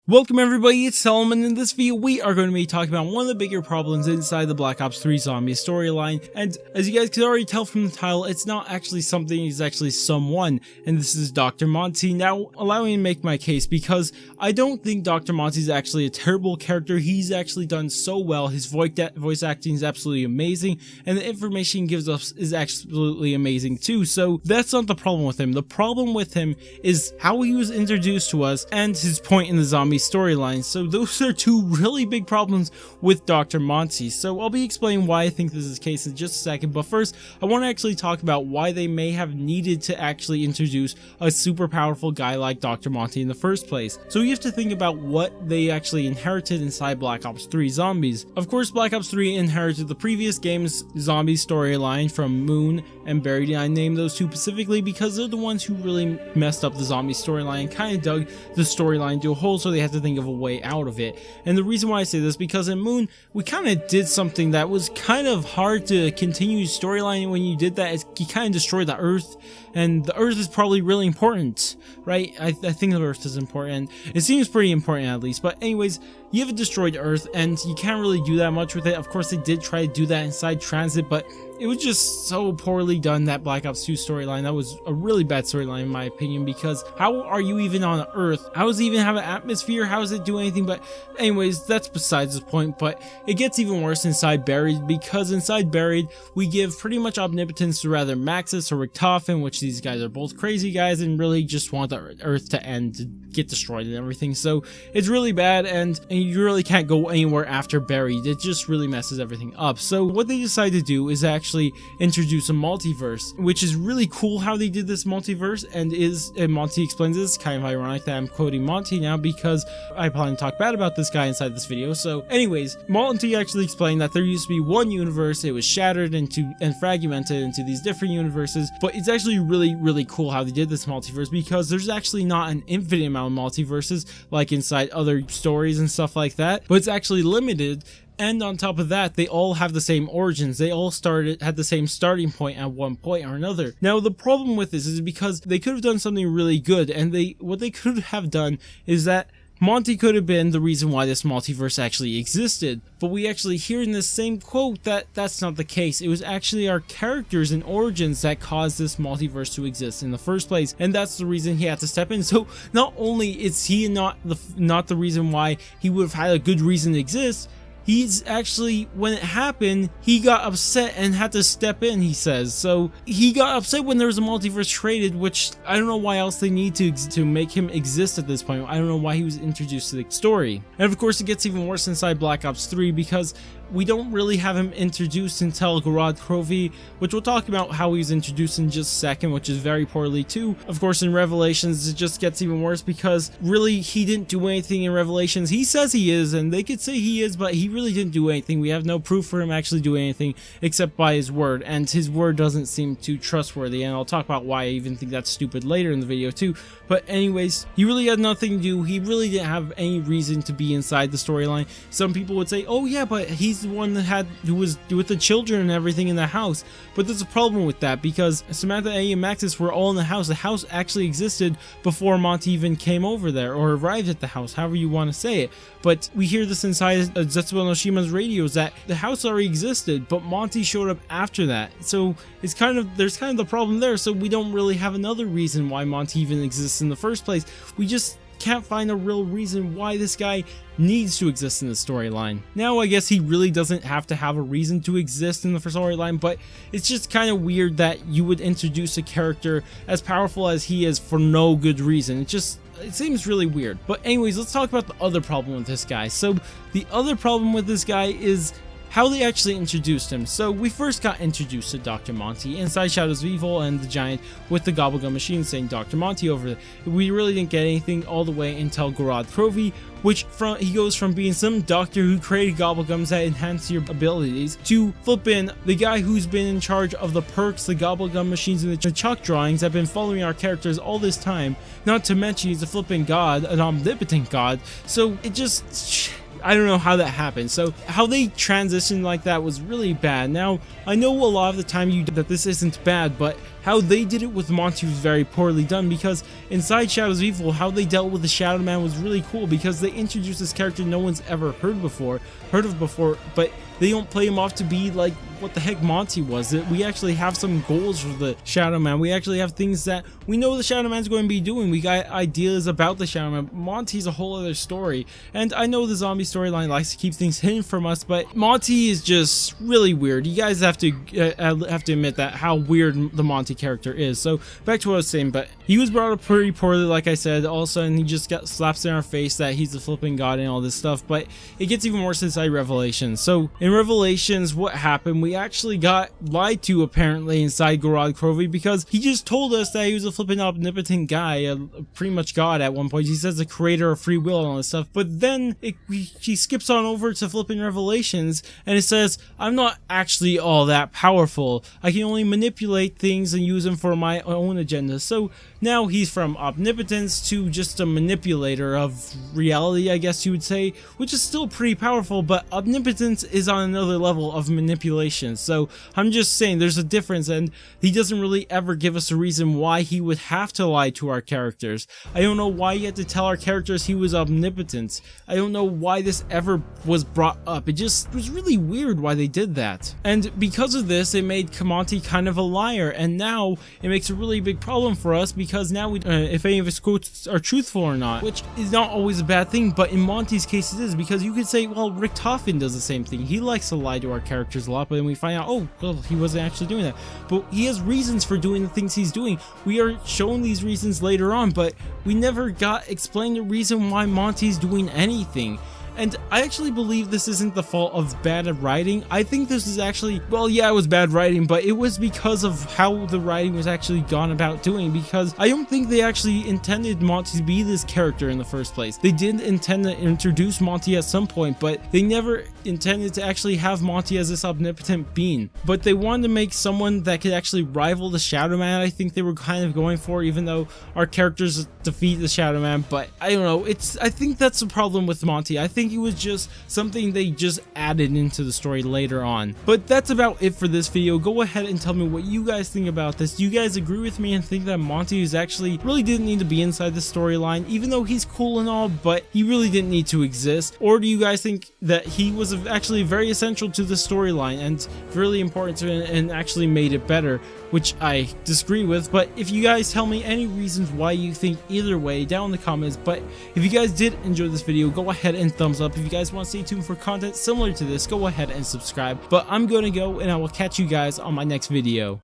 Welcome everybody, it's Solomon. In this video we are going to be talking about one of the bigger problems inside the Black Ops 3 zombie storyline, and as you guys can already tell from the title, it's not actually something, it's actually someone, and this is Dr. Monty. Now, allow me to make my case, because I don't think Dr. Monty is actually a terrible character. He's actually done so well, his voice acting is absolutely amazing, and the information he gives us is absolutely amazing too, so that's not the problem with him. The problem with him is how he was introduced to us, and his point in the zombie storyline. So those are two really big problems with Dr. Monty. So I'll be explaining why I think this is the case in just a second, but first I want to actually talk about why they may have needed to actually introduce a super powerful guy like Dr. Monty in the first place. So you have to think about what they actually inherited inside Black Ops 3 Zombies. Of course, Black Ops 3 inherited the previous game's zombie storyline from Moon and Buried. I named those two specifically because they're the ones who really messed up the zombie storyline and kind of dug the storyline to a hole, so they had to think of a way out of it. And the reason why I say this, because in Moon we kind of did something that was kind of hard to continue storyline, and when you did that, you kind of destroyed the Earth, and the Earth is probably really important, right? I think the Earth is important. It seems pretty important at least, but anyways, you have a destroyed Earth and you can't really do that much with it. Of course they did try to do that inside Transit, but it was just so poorly done, that Black Ops 2 storyline. That was a really bad storyline in my opinion, because how are you even on Earth? How does it even have an atmosphere? How does it do anything? But anyways, that's besides the point. But it gets even worse inside Buried, because inside Buried we give pretty much omnipotence to rather Maxis or Richtofen, which these guys are both crazy guys and really just want the Earth to end, to get destroyed and everything. So it's really bad, and you really can't go anywhere after Buried. It just really messes everything up. So what they decided to do is actually introduce a multiverse, which is really cool how they did this multiverse, and Monty explains this. Kind of ironic that I'm quoting Monty now, because I plan to talk bad about this guy inside this video. So anyways, Monty actually explained that there used to be one universe, it was shattered into and fragmented into these different universes, but it's actually really cool how they did this multiverse, because there's actually not an infinite amount of multiverses like inside other stories and stuff like that, but it's actually limited. And on top of that, they all have the same origins. They all had the same starting point at one point or another. Now, the problem with this is because they could have done something really good, and what they could have done is that Monty could have been the reason why this multiverse actually existed, but we actually hear in this same quote that that's not the case. It was actually our characters and origins that caused this multiverse to exist in the first place, and that's the reason he had to step in. So not only is he not the reason why he would have had a good reason to exist, he's actually, when it happened, he got upset and had to step in, he says. So he got upset when there was a multiverse created, which I don't know why else they need to make him exist at this point. I don't know why he was introduced to the story. And of course it gets even worse inside Black Ops 3, because we don't really have him introduced until Gorod Krovi, which we'll talk about how he's introduced in just a second, which is very poorly too. Of course in Revelations it just gets even worse, because really he didn't do anything in Revelations. He says he is, and they could say he is, but he really didn't do anything. We have no proof for him actually doing anything except by his word, and his word doesn't seem too trustworthy, and I'll talk about why I even think that's stupid later in the video too. But anyways, he really had nothing to do. He really didn't have any reason to be inside the storyline. Some people would say, oh yeah, but he's the one who was with the children and everything in the house. But there's a problem with that, because Samantha, A, and Maxis were all in the house. The house actually existed before Monty even came over there or arrived at the house, however you want to say it. But we hear this inside Zetsubo Noshima's radios, that the house already existed, but Monty showed up after that. So there's kind of the problem there. So we don't really have another reason why Monty even exists in the first place. We just can't find a real reason why this guy needs to exist in the storyline. Now, I guess he really doesn't have to have a reason to exist in the first storyline, but it's just kind of weird that you would introduce a character as powerful as he is for no good reason. It seems really weird. But anyways, let's talk about the other problem with this guy. So the other problem with this guy is how they actually introduced him. So we first got introduced to Dr. Monty inside Shadows of Evil and the Giant with the Gobblegum machine saying Dr. Monty over there. We really didn't get anything all the way until Gorod Krovi, which he goes from being some doctor who created Gobblegums that enhance your abilities to flipping the guy who's been in charge of the perks, the Gobblegum machines, and the chalk drawings that have been following our characters all this time. Not to mention he's a flipping god, an omnipotent god. So it just, I don't know how that happened. So how they transitioned like that was really bad. Now, I know a lot of the time that this isn't bad, but how they did it with Monty was very poorly done, because inside Shadows of Evil, how they dealt with the Shadow Man was really cool, because they introduced this character no one's ever heard of before, but they don't play him off to be like what the heck Monty was. We actually have some goals for the Shadow Man. We actually have things that we know the Shadow Man's going to be doing. We got ideas about the Shadow Man. Monty's a whole other story, and I know the zombie storyline likes to keep things hidden from us, but Monty is just really weird. You guys have to admit that, how weird the Monty character is. So back to what I was saying, but he was brought up pretty poorly, like I said. All of a sudden he just got slaps in our face that he's the flipping god and all this stuff, but it gets even worse inside Revelations. So in Revelations, what happened? We actually got lied to apparently inside Gorod Krovi, because he just told us that he was a flipping omnipotent guy, pretty much god at one point. He says the creator of free will and all this stuff, but then he skips on over to flipping Revelations and it says, I'm not actually all that powerful. I can only manipulate things and use them for my own agenda. So now he's from omnipotence to just a manipulator of reality, I guess you would say, which is still pretty powerful, but omnipotence is on another level of manipulation. So I'm just saying there's a difference, and he doesn't really ever give us a reason why he would have to lie to our characters. I don't know why he had to tell our characters he was omnipotent. I don't know why this ever was brought up. It just was really weird why they did that. And because of this, it made Monty kind of a liar, and now it makes a really big problem for us, because now we if any of his quotes are truthful or not, which is not always a bad thing, but in Monty's case it is, because you could say, well, Rick Toffin does the same thing. He likes to lie to our characters a lot, but then we find out, oh, well, he wasn't actually doing that. But he has reasons for doing the things he's doing. We are shown these reasons later on, but we never got explained the reason why Monty's doing anything. And I actually believe this isn't the fault of bad writing. I think this is actually, well, yeah, it was bad writing, but it was because of how the writing was actually gone about doing, because I don't think they actually intended Monty to be this character in the first place. They did intend to introduce Monty at some point, but they never intended to actually have Monty as this omnipotent being. But they wanted to make someone that could actually rival the Shadow Man. I think they were kind of going for, even though our characters defeat the Shadow Man, but I don't know. I think that's the problem with Monty. I think it was just something they just added into the story later on. But that's about it for this video. Go ahead and tell me what you guys think about this. Do you guys agree with me and think that Monty is actually really didn't need to be inside the storyline, even though he's cool and all, but he really didn't need to exist? Or do you guys think that he was actually very essential to the storyline and really important to it and actually made it better? Which I disagree with, but if you guys tell me any reasons why you think either way down in the comments. But if you guys did enjoy this video, go ahead and thumbs up. If you guys want to stay tuned for content similar to this, go ahead and subscribe. But I'm going to go, and I will catch you guys on my next video.